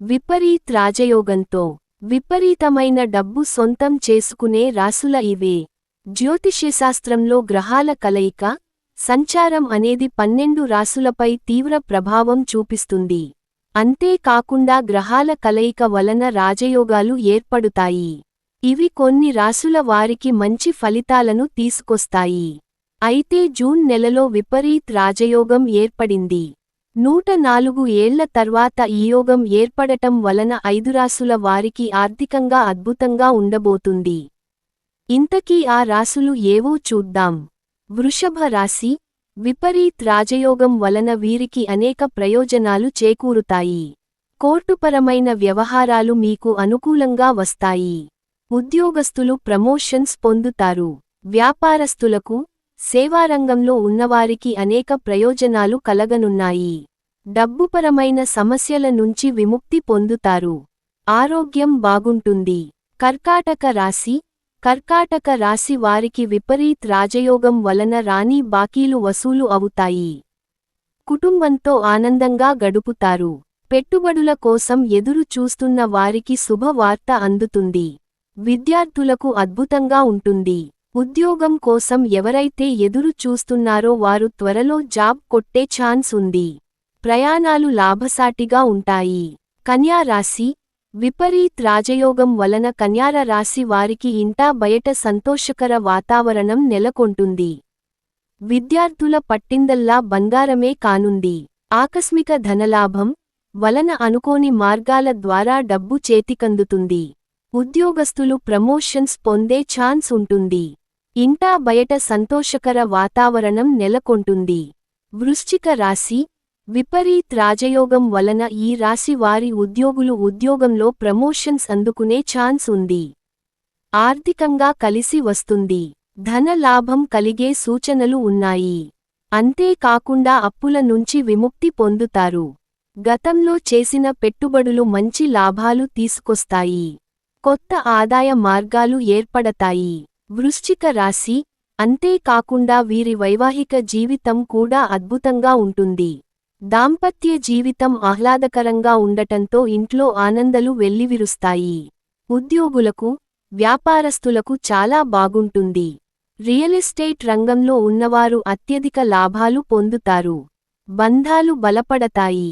విపరీత్ రాజయోగంతో విపరీతమైన డబ్బు సొంతం చేసుకునే రాసుల ఇవే. జ్యోతిష్యశాస్త్రంలో గ్రహాల కలయిక, సంచారం అనేది 12 రాసులపై తీవ్ర ప్రభావం చూపిస్తుంది. అంతేకాకుండా గ్రహాల కలయిక వలన రాజయోగాలు ఏర్పడుతాయి. ఇవి కొన్ని రాసుల వారికి మంచి ఫలితాలను తీసుకొస్తాయి. అయితే జూన్ నెలలో విపరీత్ రాజయోగం ఏర్పడింది. 104 ఏళ్ల తర్వాత ఈ యోగం ఏర్పడటం వలన 5 రాసుల వారికి ఆర్థికంగా అద్భుతంగా ఉండబోతుంది. ఇంతకీ ఆ రాసులు ఏవో చూద్దాం. వృషభ రాశి. విపరీత్ రాజయోగం వలన వీరికి అనేక ప్రయోజనాలు చేకూరుతాయి. కోర్టుపరమైన వ్యవహారాలు మీకు అనుకూలంగా వస్తాయి. ఉద్యోగస్తులు ప్రమోషన్స్ పొందుతారు. వ్యాపారస్తులకు, సేవారంగంలో ఉన్నవారికి అనేక ప్రయోజనాలు కలగనున్నాయి. డబ్బుపరమైన సమస్యల నుంచి విముక్తి పొందుతారు. ఆరోగ్యం బాగుంటుంది. కర్కాటక రాశి. కర్కాటక రాశి వారికి విపరీత్ రాజయోగం వలన రాని బాకీలు వసూలు అవుతాయి. కుటుంబంతో ఆనందంగా గడుపుతారు. పెట్టుబడుల కోసం ఎదురు చూస్తున్న వారికి శుభవార్త అందుతుంది. విద్యార్థులకు అద్భుతంగా ఉంటుంది. ఉద్యోగం కోసం ఎవరైతే ఎదురు చూస్తున్నారో వారు త్వరలో జాబ్ కొట్టే ఛాన్స్ ఉంది. ప్రయాణాలు లాభసాటిగా ఉంటాయి. కన్యా రాశి. విపరీత్ రాజయోగం వలన కన్యార రాశి వారికి ఇంటా బయట సంతోషకర వాతావరణం నెలకొంటుంది. విద్యార్థుల పట్టిందల్లా బంగారమే కానుంది. ఆకస్మిక ధనలాభం వలన అనుకోని మార్గాల ద్వారా డబ్బు చేతికందుతుంది. ఉద్యోగస్తులు ప్రమోషన్స్ పొందే ఛాన్స్ ఉంటుంది. ఇంటా బయట సంతోషకర వాతావరణం నెలకొంటుంది. వృశ్చిక రాశి. విపరీత్ రాజయోగం వలన ఈ రాశి వారి ఉద్యోగులు ఉద్యోగంలో ప్రమోషన్స్ అందుకునే ఛాన్స్ ఉంది. ఆర్థికంగా కలిసి వస్తుంది. ధన లాభం కలిగే సూచనలు ఉన్నాయి. అంతేకాకుండా అప్పుల నుంచి విముక్తి పొందుతారు. గతంలో చేసిన పెట్టుబడులు మంచి లాభాలు తీసుకొస్తాయి. కొత్త ఆదాయ మార్గాలు ఏర్పడతాయి. వృశ్చిక రాశి. అంతేకాకుండా వీరి వైవాహిక జీవితం కూడా అద్భుతంగా ఉంటుంది. దాంపత్య జీవితం ఆహ్లాదకరంగా ఉండటంతో ఇంట్లో ఆనందలు వెల్లివిరుస్తాయి. ఉద్యోగులకు, వ్యాపారస్తులకు చాలా బాగుంటుంది. రియల్ ఎస్టేట్ రంగంలో ఉన్నవారు అత్యధిక లాభాలు పొందుతారు. బంధాలు బలపడతాయి.